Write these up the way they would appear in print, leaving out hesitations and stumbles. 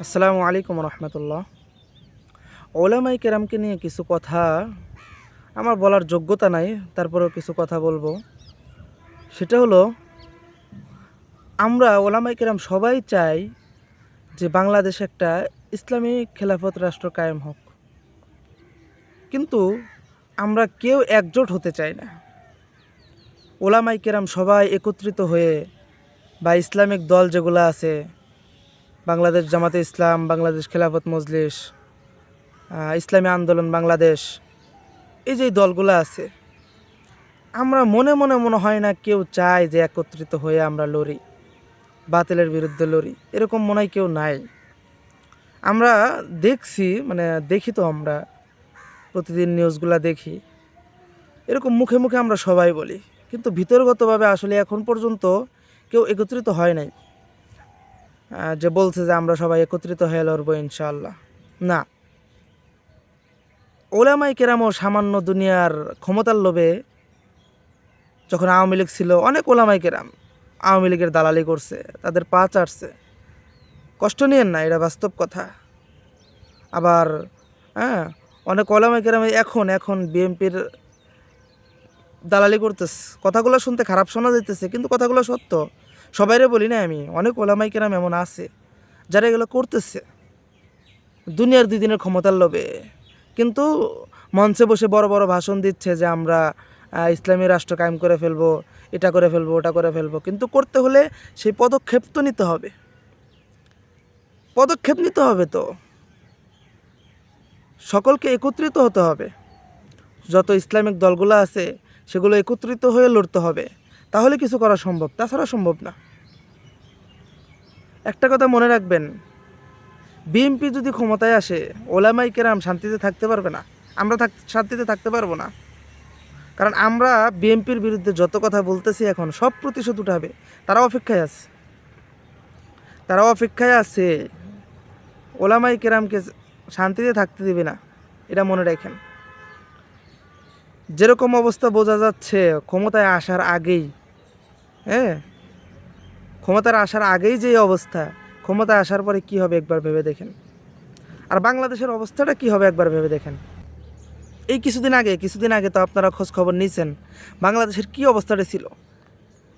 আসসালামু আলাইকুম রহমতুল্লাহ। ওলামাই কেরামকে নিয়ে কিছু কথা আমার বলার যোগ্যতা নাই, তারপরেও কিছু কথা বলবো। সেটা হলো, আমরা ওলামাই কেরাম সবাই চাই যে বাংলাদেশে একটা ইসলামী খেলাফত রাষ্ট্র কায়েম হোক, কিন্তু আমরা কেউ একজোট হতে চাই না। ওলামাই কেরাম সবাই একত্রিত হয়ে বা ইসলামিক দল যেগুলো আছে, বাংলাদেশ জামাতে ইসলাম, বাংলাদেশ খেলাফত মজলিস, ইসলামী আন্দোলন বাংলাদেশ, এই যে দলগুলো আছে, আমরা মনে মনে মনে হয় না কেউ চায় যে একত্রিত হয়ে আমরা লড়ি, বাতিলের বিরুদ্ধে লড়ি, এরকম মনে হয় কেউ নাই। আমরা দেখছি, দেখি তো, আমরা প্রতিদিন নিউজগুলো দেখি, এরকম মুখে মুখে আমরা সবাই বলি, কিন্তু ভিতরগতভাবে আসলে এখন পর্যন্ত কেউ একত্রিত হয় নাই যে বলছে যে আমরা সবাই একত্রিত হয়ে লড়বো ইনশাআল্লাহ। না, ওলামাই কেরামও সামান্য দুনিয়ার ক্ষমতার লোভে, যখন আওয়ামী লীগ ছিল, অনেক ওলামাই কেরাম আওয়ামী লীগের দালালি করছে, তাদের পা চাটছে। কষ্ট নিয়েন না, এটা বাস্তব কথা। আবার হ্যাঁ, অনেক ওলামাই কেরাম এখন এখন বিএনপির দালালি করতেছে। কথাগুলো শুনতে খারাপ শোনা যাইতেছে, কিন্তু কথাগুলো সত্য। সবাইরে বলি না আমি, অনেক ওলামাই কেরাম এমন আছে যারা এগুলো করতেছে দুনিয়ার 2 দিনের ক্ষমতার লোভে, কিন্তু মঞ্চে বসে বড় বড় ভাষণ দিচ্ছে যে আমরা ইসলামী রাষ্ট্র কায়েম করে ফেলবো, এটা করে ফেলবো, ওটা করে ফেলবো। কিন্তু করতে হলে সেই পদক্ষেপ তো নিতে হবে, পদক্ষেপ নিতে হবে, তো সকলকে একত্রিত হতে হবে। যত ইসলামিক দলগুলো আছে সেগুলো একত্রিত হয়ে লড়তে হবে, তাহলে কিছু করা সম্ভব, তাছাড়া সম্ভব না। একটা কথা মনে রাখবেন, বিএনপি যদি ক্ষমতায় আসে, ওলামাই কেরাম শান্তিতে থাকতে পারবে না, আমরা শান্তিতে থাকতে পারবো না। কারণ আমরা বিএনপির বিরুদ্ধে যত কথা বলতেছি এখন সব প্রতিশোধ উঠাবে, তারাও অপেক্ষায় আছে, তারাও অপেক্ষায় আছে। ওলামাই কেরামকে শান্তিতে থাকতে দিবে না, এটা মনে রাখেন। যেরকম অবস্থা বোঝা যাচ্ছে ক্ষমতায় আসার আগেই, হ্যাঁ, ক্ষমতার আসার আগেই যে অবস্থা, ক্ষমতায় আসার পরে কি হবে একবার ভেবে দেখেন। আর বাংলাদেশের অবস্থাটা কি হবে একবার ভেবে দেখেন। এই কিছুদিন আগে তো আপনারা খোঁজ খবর নিয়েছেন বাংলাদেশের কি অবস্থাটা ছিল।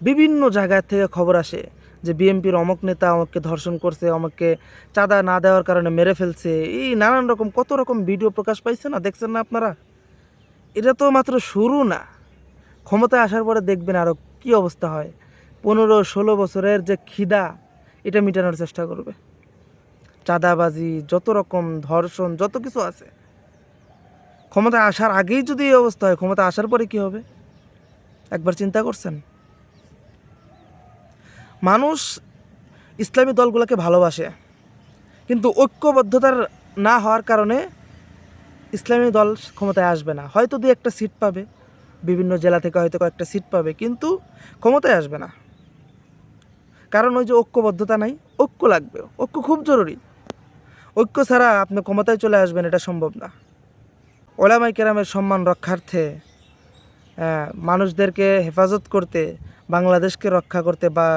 বিভিন্ন জায়গা থেকে খবর আসে যে বিএনপির অমুক নেতা অমুককে ধর্ষণ করছে, অমুককে চাঁদা না দেওয়ার কারণে মেরে ফেলছে, এই নানান রকম কত রকম ভিডিও প্রকাশ পাইছে না, দেখছেন না আপনারা? এটা তো মাত্র শুরু না, ক্ষমতায় আসার পরে দেখবেন আরও কি অবস্থা হয়। 15-16 বছরের যে খিদা, এটা মেটানোর চেষ্টা করবে। চাঁদাবাজি, যত রকম ধর্ষণ, যত কিছু আছে, ক্ষমতায় আসার আগেই যদি এই অবস্থা হয়, ক্ষমতা আসার পরে কি হবে একবার চিন্তা করছেন? মানুষ ইসলামী দলগুলোকে ভালোবাসে, কিন্তু ঐক্যবদ্ধতার না হওয়ার কারণে ইসলামী দল ক্ষমতায় আসবে না। হয়তো 2-1টা সিট পাবে, বিভিন্ন জেলা থেকে হয়তো কয়েকটা সিট পাবে, কিন্তু ক্ষমতায় আসবে না। কারণ ওই যে ঐক্যবদ্ধতা নাই, ঐক্য লাগবে, ঐক্য খুব জরুরি। ঐক্য ছাড়া আপনি ক্ষমতায় চলে আসবেন, এটা সম্ভব না। ওলামাই কেরামের সম্মান রক্ষার্থে, মানুষদেরকে হেফাজত করতে, বাংলাদেশকে রক্ষা করতে বা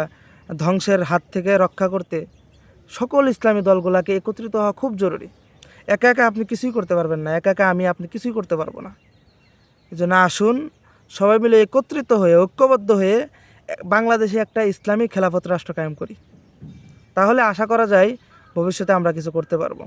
ধ্বংসের হাত থেকে রক্ষা করতে সকল ইসলামী দলগুলোকে একত্রিত হওয়া খুব জরুরি। একা একা আপনি কিছুই করতে পারবেন না, একা একা আপনি কিছুই করতে পারবো না। এই জন্য আসুন সবাই মিলে একত্রিত হয়ে, ঐক্যবদ্ধ হয়ে বাংলাদেশে একটা ইসলামী খেলাফত রাষ্ট্র কায়েম করি, তাহলে আশা করা যায় ভবিষ্যতে আমরা কিছু করতে পারবো।